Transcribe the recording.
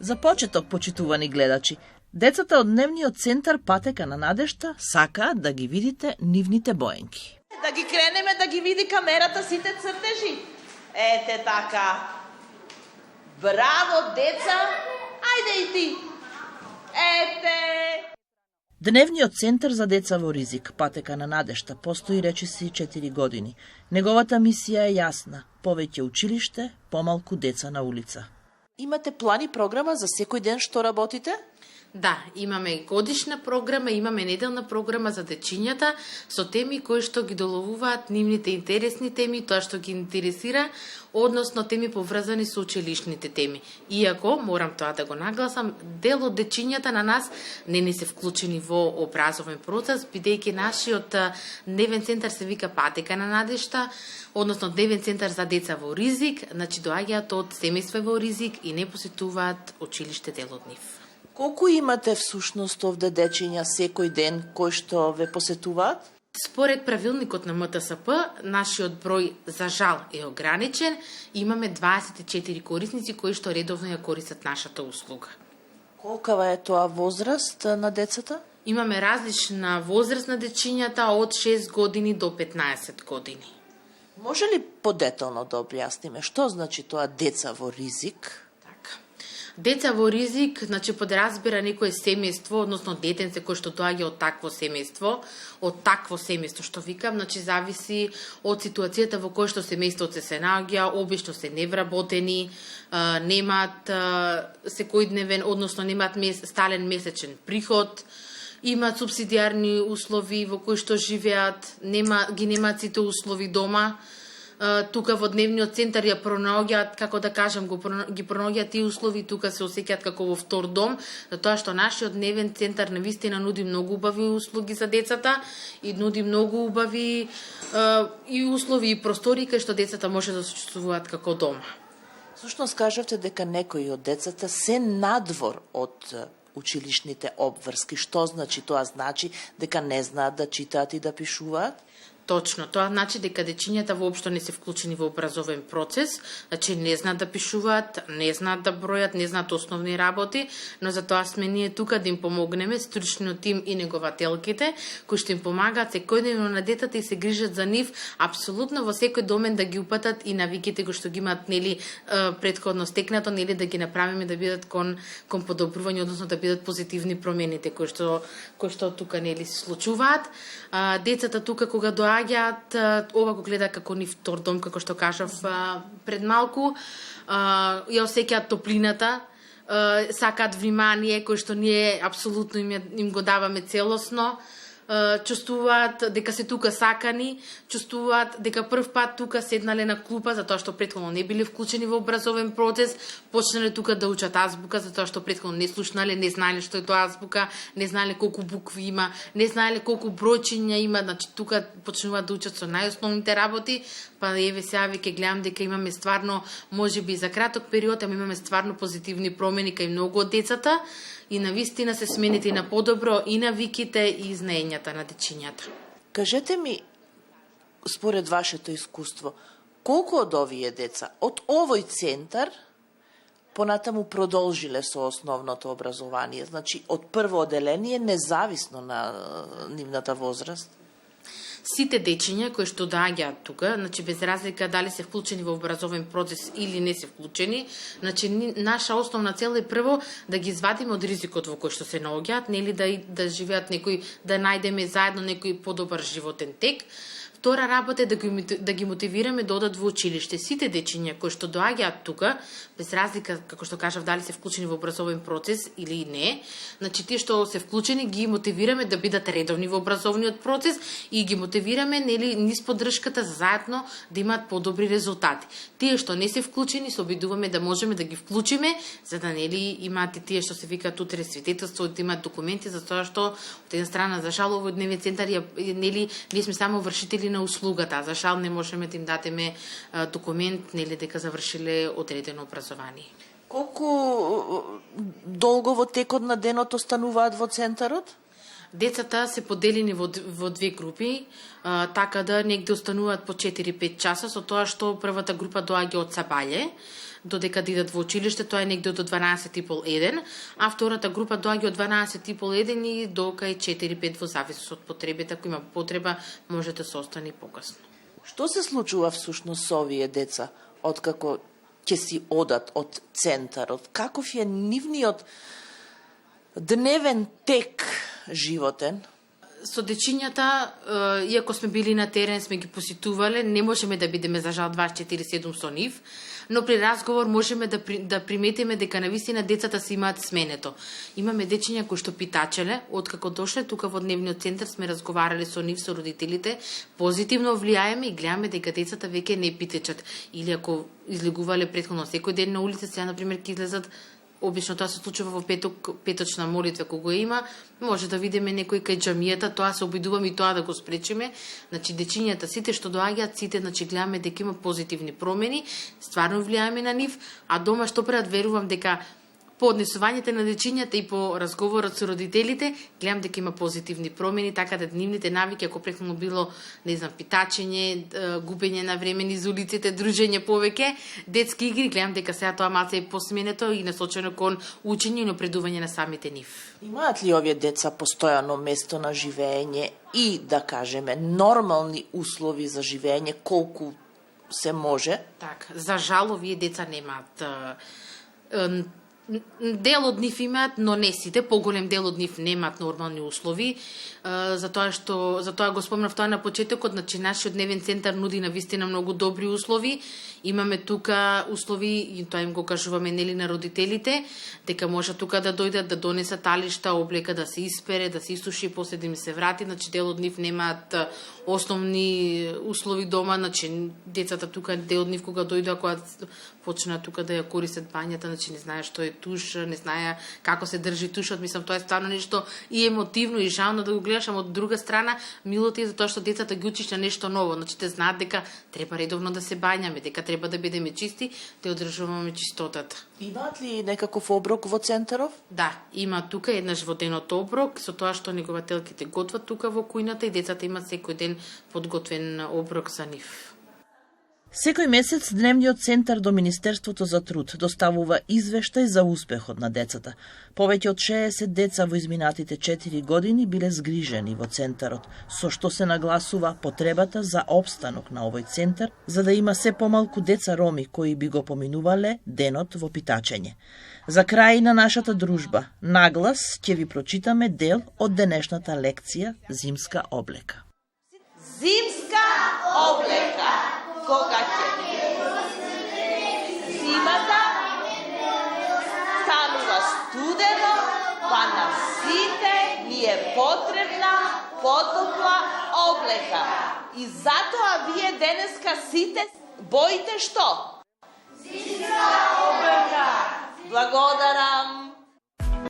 За почеток, почитувани гледачи, децата од дневниот центар Патека на надежта сакаат да ги видите нивните боенки. Да ги кренеме да ги види камерата сите цртежи. Ете така. Браво, деца! Ајде и ти! Ете! Дневниот центар за деца во ризик, Патека на надежта, постои речиси 4 години. Неговата мисија е јасна: повеќе училиште, помалку деца на улица. Имате план и програма за секој ден што работите? Да, имаме годишна програма, имаме неделна програма за дечињата со теми кои што ги доловуваат нивните интересни теми, тоа што ги интересира, односно теми поврзани со училишните теми. Иако, морам тоа да го нагласам, дел од дечињата на нас не се вклучени во образовен процес, бидејќи нашиот дневен центар се вика Патека на надежта, односно дневен центар за деца во ризик, значи доаѓаат од семејства во ризик и не посетуваат училиште дел од нив. Колку имате всушност овде дечиња секој ден кои што ве посетуваат? Според правилникот на МТСП, нашиот број за жал е ограничен. Имаме 24 корисници кои што редовно ја користат нашата услуга. Колкава е тоа возраст на децата? Имаме различна возраст на дечињата од 6 години до 15 години. Може ли подетално да објасниме што значи тоа деца во ризик? Деца во ризик, значи подразбира некое семејство, односно детенце кој што доаѓа од такво семејство што викам, значи зависи од ситуацијата во која што семејството се наоѓа, обично се невработени, немаат секојдневен, односно немаат стален месечен приход, имаат субсидиарни услови во кои што живеат, немаат сите услови дома. Тука во дневниот центар ја пронаоѓаат, како да кажам, ги пронаоѓаат тие услови, тука се осеќаат како во втор дом, затоа што нашиот дневен центар навистина нуди многу убави услуги за децата и нуди многу убави и услови и простори кај што децата може да се чувствуваат како дома. Всушност кажавте дека некои од децата се надвор од училишните обврски. Што значи тоа? Значи дека не знаат да читаат и да пишуваат? Точно, тоа значи дека дечињата воопшто не се вклучени во образовен процес, значи не знаат да пишуваат, не знаат да бројат, не знаат основни работи, но затоа сме ние тука да им помогнеме, стручниот тим и негователките, кои што им помагаат секојдневно на детата и се грижат за нив, апсолутно во секој домен да ги упатат и навиките кои што ги имаат претходно стекнато, да ги направиме да бидат кон подобрување, односно да бидат позитивни промените кои што тука се случуваат. Децата тука кога доаѓаат, ова го гледа како ни втор дом, како што кажав пред малку, ја осеќаат топлината, сакаат внимание кој што ние апсолутно им го даваме целосно, чувствуваат дека се тука сакани, чувствуваат дека прв пат тука седнале на клупа, затоа што претходно не биле вклучени во образовен процес, почнале тука да учат азбука, затоа што претходно не слушнале, не знаеле што е тоа азбука, не знаеле колку букви има, не знаеле колку бројчиња има, значи тука почнуваат да учат со најосновните работи, па еве сега веќе гледам дека имаме стварно, можеби за краток период, ама имаме стварно позитивни промени кај многу од децата. И навистина се смените на подобро и навиките и знаењата на дечињата. Кажете ми, според вашето искуство, колку од овие деца од овој центар понатаму продолжиле со основното образование, значи од прво оделение, независно на нивната возраст? Сите дечиња кои што доаѓаат тука, значи без разлика дали се вклучени во образовен процес или не се вклучени, значи наша основна цел е прво да ги извадиме од ризикот во кој што се наоѓаат, нели да живеат да најдеме заедно некој подобар животен тек. Втора работа е да ги мотивираме да одат во училиште. Сите дечиња кои што доаѓаат тука, без разлика, како што кажав, дали се вклучени во образовен процес или не, значи тие што се вклучени ги мотивираме да бидат редовни во образовниот процес и ги мотивираме низ поддршката за заедно да имаат подобри резултати. Тие што не се вклучени, се обидуваме да можеме да ги вклучиме, за да имаат и тие што се викаат утре свидетелство, да имаат документи, за тоа што од една страна за жал овој дневен центар ние сме само вршители на услугата, за жал не можеме да им дадеме документ дека завршиле одредено образование. Колку долго во текот на денот остануваат во центарот? Децата се поделени во две групи, така да негде остануваат по 4-5 часа, со тоа што првата група доаѓа од сабаље, додека идат во училиште, тоа е негде до 12:30-1, а втората група доаѓа од 12:30-1 и до кај 4-5 во зависност од потребите. Ако има потреба, може да се остане покасно. Што се случува всушност со овие деца, откако ќе си одат од центарот? Каков е нивниот дневен тек животен? Со дечињата, иако сме били на терен, сме ги посетувале, не можеме да бидеме за жал 24/7 со нив, но при разговор можеме да приметиме дека навистина децата се имаат сменето. Имаме дечиња кои што питачеле, откако дошле тука во дневниот центар, сме разговарале со нив, со родителите, позитивно влијаеме и гледаме дека децата веќе не питечат. Или ако излегувале претходно секој ден на улица, сега, например, ќе излезат. Обично тоа се случува во петочна молитва кога има, може да видиме некој кај џамијата, тоа се обидуваме и тоа да го спречиме. Значи дечињата сите што доаѓаат, сите гледаме дека има позитивни промени, стварно влијаеме на нив, а дома што пред верувам дека по однесувањето на дечињата и по разговорот со родителите, гледам дека има позитивни промени, така да нивните навики, ако претходно било, не знам, питачење, губење на време низ улиците, дружење повеќе, детски игри, гледам дека сега тоа малце е посменето и насочено кон учење и напредување на самите нив. Имаат ли овие деца постојано место на живење и, да кажеме, нормални услови за живење, колку се може? Так, за жал овие деца немаат. Дел од нив имаат, но не сите, поголем дел од нив немаат нормални услови, затоа го спомнав тоа на почетокот, значи нашиот дневен центар нуди на вистина многу добри услови. Имаме тука услови, и тоа им го кажуваме нели на родителите, дека може тука да дојдат, да донесат талишта, облека, да се испере, да се исуши, после да им се врати, значи дел од нив немаат основни услови дома, значи децата тука, дел од нив кога дојдоа, кога почна тука да ја користат бањата, значи не знае што е туш, не знае како се држи тушот, мислам тоа е стварно нешто и емотивно и жално да го гледаш, ама од друга страна милото е за тоа што децата ги учиш на нешто ново, значи те знаат дека треба редовно да се бањаме, дека треба да бидеме чисти, да одржуваме чистотата. Имаат ли некаков оброк во центаров? Да, има тука еднаш во денот оброк, со тоа што негователките готват тука во кујната и децата имаат секој ден подготвен оброк за нив. Секој месец Дневниот центар до Министерството за труд доставува извештај за успехот на децата. Повеќе од 60 деца во изминатите 4 години биле згрижени во центарот, со што се нагласува потребата за опстанок на овој центар, за да има се помалку деца роми кои би го поминувале денот во питачење. За крај на нашата дружба, наглас ќе ви прочитаме дел од денешната лекција Зимска облека. Зимска облека. Кога ќе зимата станува студено, па на сите ни е потребна потопла облека. И затоа вие денеска сите боите што?